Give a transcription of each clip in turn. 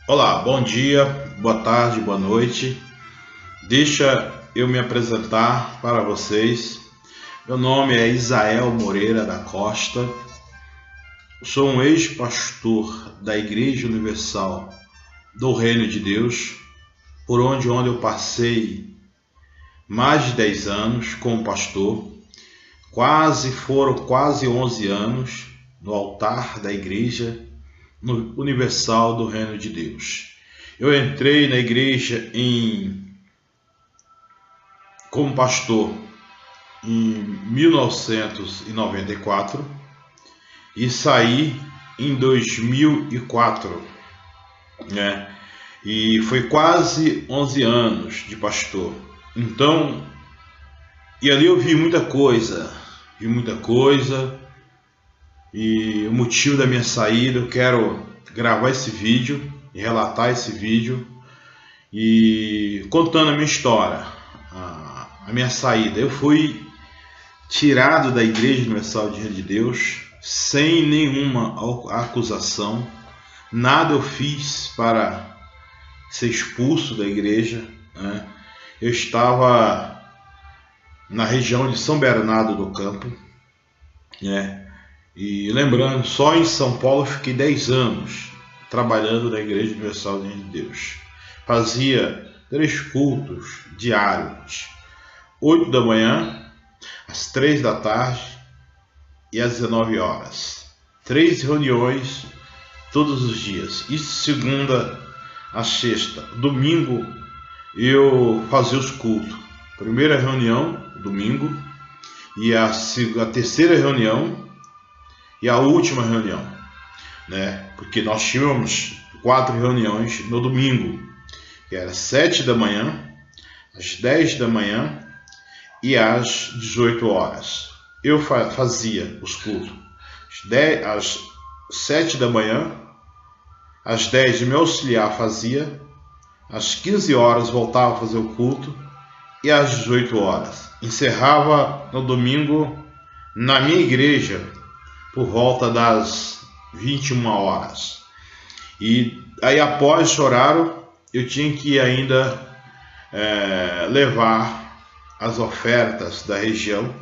Olá, bom dia, boa tarde, boa noite. Deixa eu me apresentar para vocês. Meu nome é Isael Moreira da Costa. Sou um ex-pastor da Igreja Universal do Reino de Deus, onde eu passei mais de 10 anos como pastor. Foram quase 11 anos no altar da Igreja Universal do Reino de Deus. Eu entrei na igreja como pastor em 1994 e saí em 2004, né? E foi quase 11 anos de pastor. Então, e ali eu vi muita coisa, e o motivo da minha saída, eu quero gravar esse vídeo e relatar esse vídeo e contando a minha história, a minha saída. Eu fui tirado da Igreja Universal de Reino de Deus sem nenhuma acusação, nada eu fiz para ser expulso da igreja, né? Eu estava na região de São Bernardo do Campo, né? E lembrando, só em São Paulo eu fiquei 10 anos trabalhando na Igreja Universal de Deus. Fazia 3 cultos diários, 8 da manhã, às 3 da tarde e às 19 horas. 3 reuniões todos os dias, isso segunda a sexta. Domingo eu fazia os cultos. Primeira reunião, domingo, e a terceira reunião e a última reunião, né? Porque nós tínhamos 4 reuniões no domingo, que era 7 da manhã, às 10 da manhã e às 18 horas. Eu fazia os cultos às 7 da manhã, às 10 meu auxiliar fazia, às 15 horas voltava a fazer o culto e às 18 horas. Encerrava no domingo na minha igreja por volta das 21 horas. E aí após esse horário eu tinha que ainda levar as ofertas da região,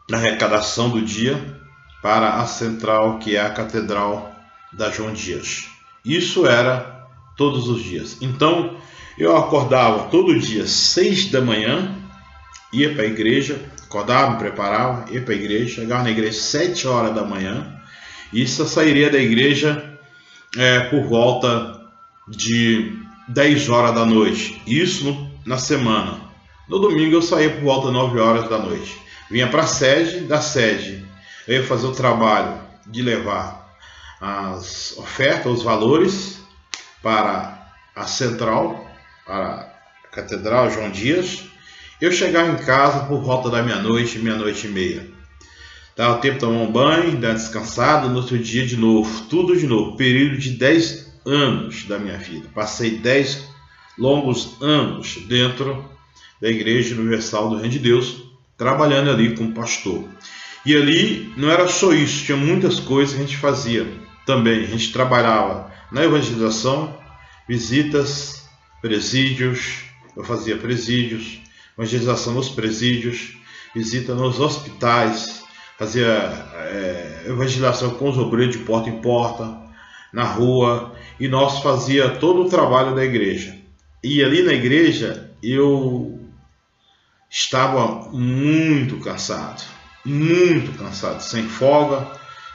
na arrecadação do dia, para a central, que é a Catedral da João Dias. Isso era todos os dias. Então eu acordava todo dia 6 da manhã, ia para a igreja, acordava, me preparava, ia para a igreja, chegava na igreja 7 horas da manhã, e só sairia da igreja por volta de 10 horas da noite. Isso na semana. No domingo eu saía por volta de 9 horas da noite. Vinha para a sede, da sede eu ia fazer o trabalho de levar as ofertas, os valores para a central, para a Catedral João Dias. Eu chegava em casa por volta da meia-noite e meia. Dava tempo de tomar um banho, dar descansado, no outro dia de novo, tudo de novo. Período de 10 anos da minha vida. Passei 10 longos anos dentro da Igreja Universal do Reino de Deus, trabalhando ali como pastor. E ali não era só isso, tinha muitas coisas que a gente fazia também. A gente trabalhava na evangelização, visitas, presídios. Eu fazia presídios, evangelização nos presídios, visita nos hospitais, fazia evangelização com os obreiros de porta em porta, na rua, e nós fazia todo o trabalho da igreja. E ali na igreja eu estava muito cansado, sem folga,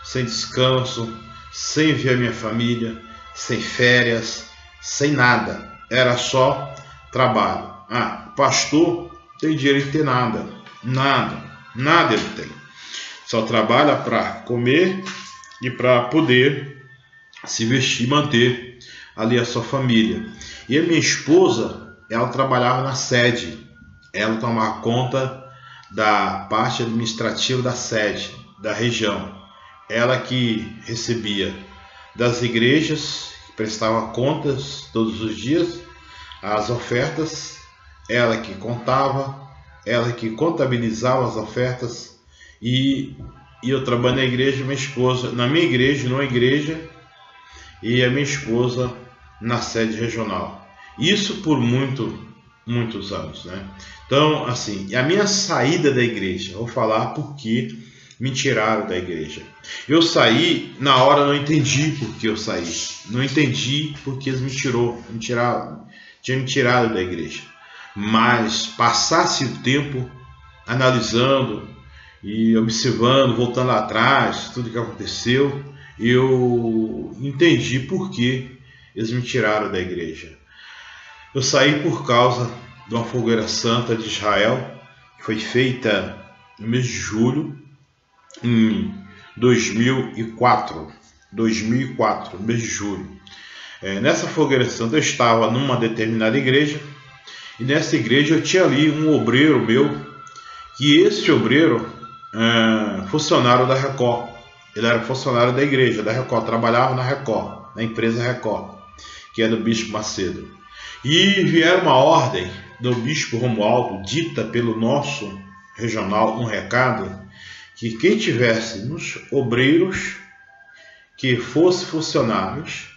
sem descanso, sem ver a minha família, sem férias, sem nada, era só trabalho. O pastor tem direito de ter nada ele tem, só trabalha para comer e para poder se vestir e manter ali a sua família. E a minha esposa, ela trabalhava na sede, ela tomava conta da parte administrativa da sede, da região, ela que recebia das igrejas, que prestava contas todos os dias, as ofertas, ela que contava, ela que contabilizava as ofertas. E eu trabalho na igreja, minha esposa, na minha igreja, numa igreja, e a minha esposa na sede regional. Isso por muitos anos, né? Então, assim, a minha saída da igreja, vou falar porque me tiraram da igreja. Eu saí, na hora não entendi por que eu saí. Não entendi porque eles tinham me tirado da igreja. Mas passasse o tempo analisando e observando, voltando lá atrás, tudo que aconteceu, eu entendi por que eles me tiraram da igreja. Eu saí por causa de uma fogueira santa de Israel, que foi feita no mês de julho, em 2004, no mês de julho. Nessa fogueira santa eu estava numa determinada igreja, e nessa igreja eu tinha ali um obreiro meu, que esse obreiro funcionário da Record. Ele era funcionário da igreja, da Record, trabalhava na Record, na empresa Record, que é do Bispo Macedo. E vieram uma ordem do Bispo Romualdo, dita pelo nosso regional, um recado, que quem tivesse nos obreiros que fosse funcionários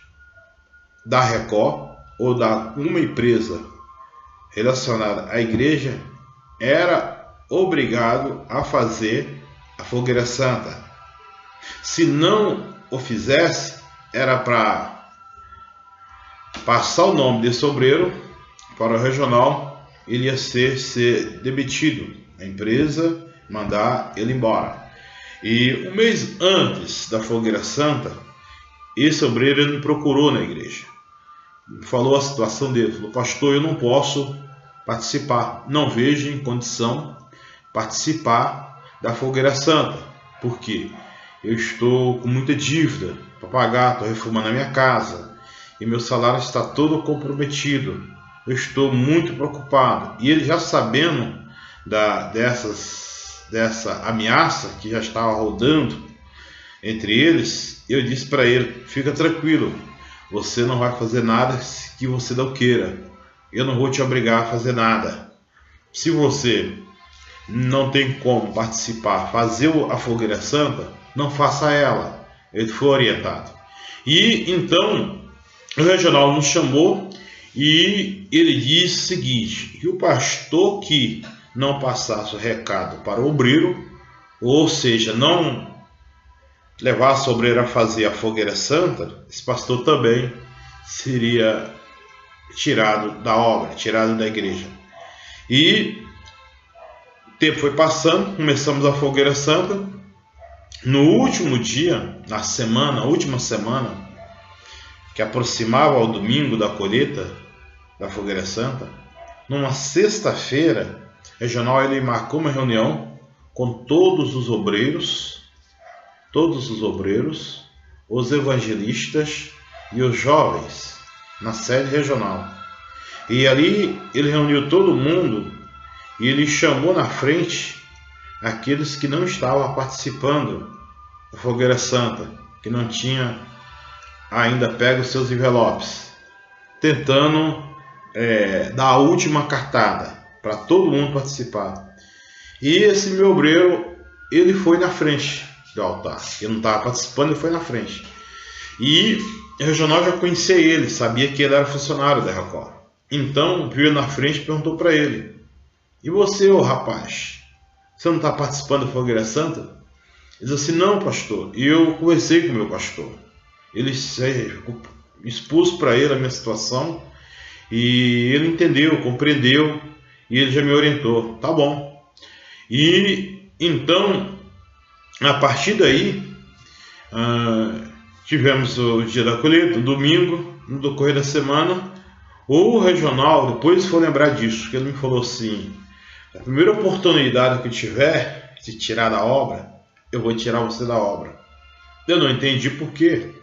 da Record ou da uma empresa relacionada à igreja, era obrigado a fazer a fogueira santa. Se não o fizesse, era para passar o nome desse obreiro para o regional, ele ia ser demitido, a empresa mandar ele embora. E um mês antes da fogueira santa, esse obreiro ele me procurou na igreja, falou a situação dele, falou: pastor, eu não posso participar, não vejo em condição participar da fogueira santa, porque eu estou com muita dívida para pagar, estou reformando a minha casa e meu salário está todo comprometido, eu estou muito preocupado. E ele, já sabendo dessa ameaça que já estava rodando entre eles, eu disse para ele: fica tranquilo, você não vai fazer nada que você não queira, eu não vou te obrigar a fazer nada. Se você não tem como participar, fazer a fogueira santa, não faça ela. Ele foi orientado. E então o regional nos chamou e ele disse o seguinte: que o pastor que não passasse o recado para o obreiro, ou seja, não levasse o obreiro a fazer a fogueira santa, esse pastor também seria tirado da obra, tirado da igreja. E o tempo foi passando, começamos a fogueira santa. No último dia, na última semana, que aproximava ao domingo da colheita da fogueira santa, numa sexta-feira, o regional ele marcou uma reunião com todos os obreiros, os evangelistas e os jovens na sede regional. E ali ele reuniu todo mundo e ele chamou na frente aqueles que não estavam participando da fogueira santa, que não tinha ainda pego os seus envelopes, tentando dar a última cartada para todo mundo participar. E esse meu obreiro, ele foi na frente do altar, ele não estava participando, ele foi na frente. E o regional já conhecia ele, sabia que ele era funcionário da Record. Então viu ele na frente e perguntou para ele: e você, ô rapaz, você não está participando da fogueira santa? Ele disse assim: não, pastor. E eu conversei com o meu pastor, ele expus para ele a minha situação e ele entendeu, compreendeu e ele já me orientou. Tá bom. E então, a partir daí, tivemos o dia da colheita, o domingo, no decorrer da semana. O regional depois foi lembrar disso, que ele me falou assim: a primeira oportunidade que eu tiver de tirar da obra, eu vou tirar você da obra. Eu não entendi por quê,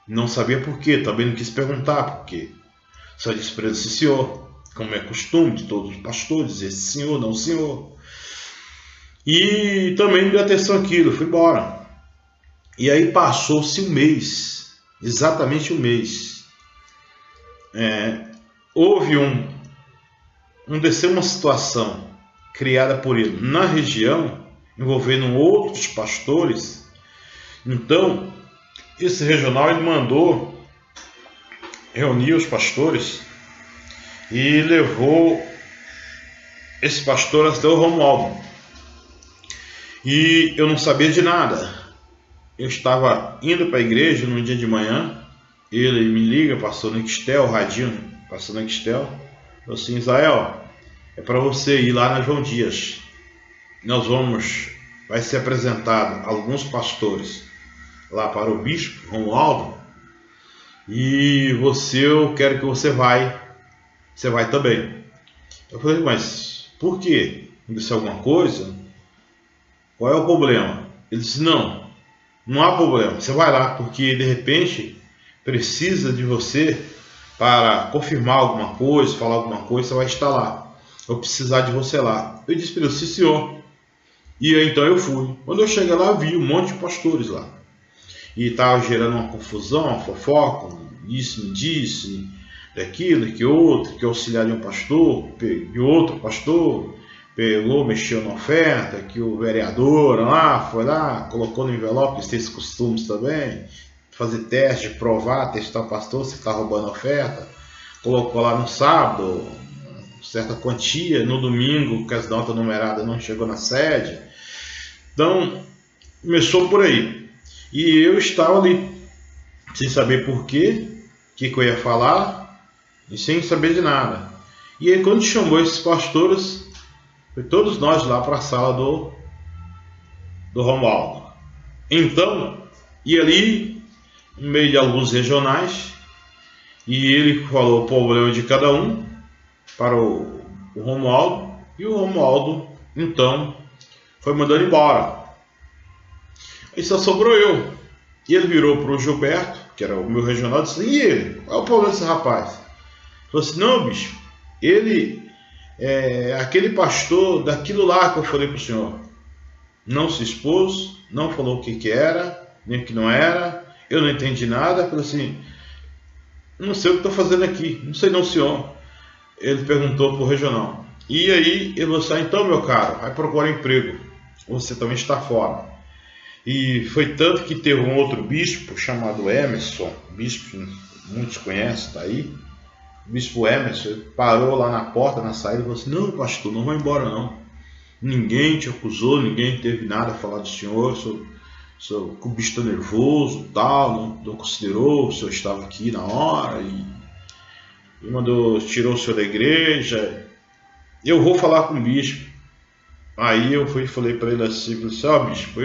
não sabia por quê, também não quis perguntar por quê. Só disse para ele: sim, senhor, como é costume de todos os pastores, dizer sim, senhor, não, senhor. E também me deu atenção àquilo, fui embora. E aí passou-se um mês, exatamente um mês. Houve desceu uma situação criada por ele na região, envolvendo outros pastores. Então esse regional ele mandou reuniu os pastores e levou esse pastor até o Romualdo. E eu não sabia de nada. Eu estava indo para a igreja num dia de manhã. Ele me liga, pastor Nextel, radinho, pastor Nextel. Falou assim: Israel, é para você ir lá na João Dias. Vai ser apresentado alguns pastores lá para o bispo Romualdo. E eu quero que você vai também. Eu falei: mas por quê? Disse alguma coisa? Qual é o problema? Ele disse: não há problema, você vai lá, porque de repente precisa de você para confirmar alguma coisa, falar alguma coisa, você vai estar lá. Eu precisar de você lá. Eu disse para ele: sim, senhor. E então eu fui. Quando eu cheguei lá, vi um monte de pastores lá. E estava gerando uma confusão, uma fofoca, isso me disse, daquilo, que outro, que auxiliar de um pastor, e outro pastor pegou, mexeu na oferta, que o vereador lá foi lá, colocou no envelope, eles têm esses costumes também, fazer teste, provar, testar o pastor se está roubando a oferta, colocou lá no sábado certa quantia, no domingo, que as notas numeradas não chegou na sede. Então, começou por aí. E eu estava ali, sem saber por quê, o que eu ia falar, e sem saber de nada. E aí, quando chamou esses pastores, foi todos nós lá para a sala do Romualdo. Então, e ali, no meio de alguns regionais, e ele falou o problema de cada um para o Romualdo, e o Romualdo, então, foi mandando embora. Aí só sobrou eu. E ele virou para o Gilberto, que era o meu regional, e disse: e ele? Qual é o problema desse rapaz? Ele falou assim: não, bicho, ele é aquele pastor daquilo lá que eu falei para o senhor. Não se expôs, não falou o que era, nem o que não era, eu não entendi nada. Falei assim: não sei o que estou fazendo aqui, não sei não, senhor. Ele perguntou para o regional. E aí ele falou assim: então, meu caro, vai procurar emprego, você também está fora. E foi tanto que teve um outro bispo chamado Emerson, bispo que muitos conhecem, está aí. O bispo Emerson, ele parou lá na porta, na saída, e falou assim: não, pastor, não vai embora não. Ninguém te acusou, ninguém teve nada a falar do senhor, o bicho está nervoso, tal, não considerou, o senhor estava aqui na hora e tirou o senhor da igreja. Eu vou falar com o bispo. Aí eu falei para ele assim: bispo,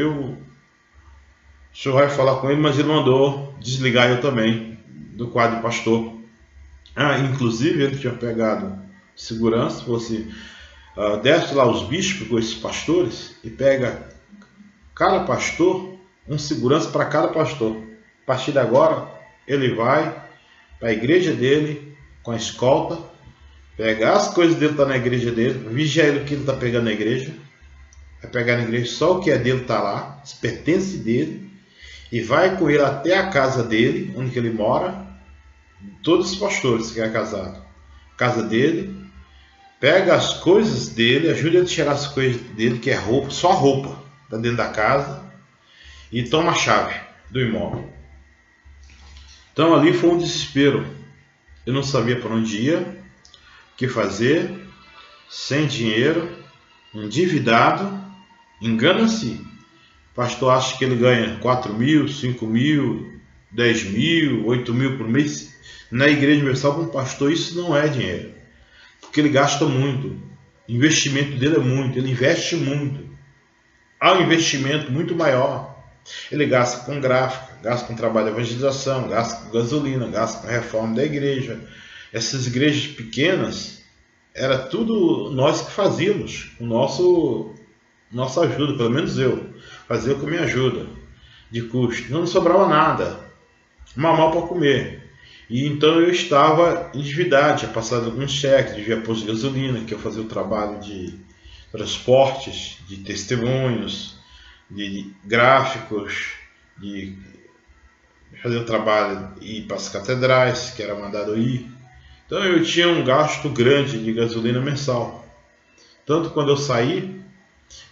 o senhor vai falar com ele, mas ele mandou desligar eu também do quadro de pastor. Inclusive ele tinha pegado segurança, falou assim: desce lá os bispos com esses pastores e pega cada pastor, um segurança para cada pastor. A partir de agora, ele vai para a igreja dele com a escolta, pegar as coisas dele que está na igreja dele, vigiar ele o que ele está pegando na igreja, vai pegar na igreja só o que é dele está lá, os pertence dele, e vai com ele até a casa dele, onde ele mora, todos os pastores que é casado, casa dele, pega as coisas dele, ajuda ele a tirar as coisas dele, que é roupa, só roupa, está dentro da casa, e toma a chave do imóvel. Então ali foi um desespero. Eu não sabia para onde ia, o que fazer, sem dinheiro, endividado, engana-se. O pastor acha que ele ganha 4 mil, 5 mil, 10 mil, 8 mil por mês. Na Igreja Universal, como pastor, isso não é dinheiro, porque ele gasta muito. O investimento dele é muito, ele investe muito. Há um investimento muito maior. Ele gasta com gráfica, gasta com trabalho de evangelização, gasta com gasolina, gasta com a reforma da igreja. Essas igrejas pequenas, era tudo nós que fazíamos, com nossa ajuda, pelo menos eu, fazia com a minha ajuda de custo. Não sobrava nada, mal para comer. E então eu estava endividado, tinha passado alguns cheques, devia posto de gasolina, que eu fazia o trabalho de transportes, de testemunhos, de gráficos, de fazer o trabalho de ir para as catedrais, que era mandado ir. Então eu tinha um gasto grande de gasolina mensal. Tanto quando eu saí,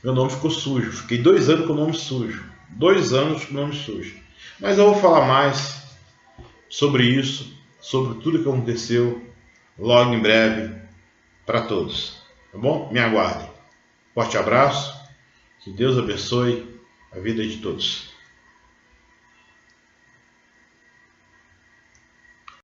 meu nome ficou sujo. Fiquei 2 anos com o nome sujo. 2 anos com o nome sujo. Mas eu vou falar mais sobre isso sobre tudo que aconteceu logo em breve para todos. Tá bom? Me aguardem. Forte abraço. Que Deus abençoe a vida de todos.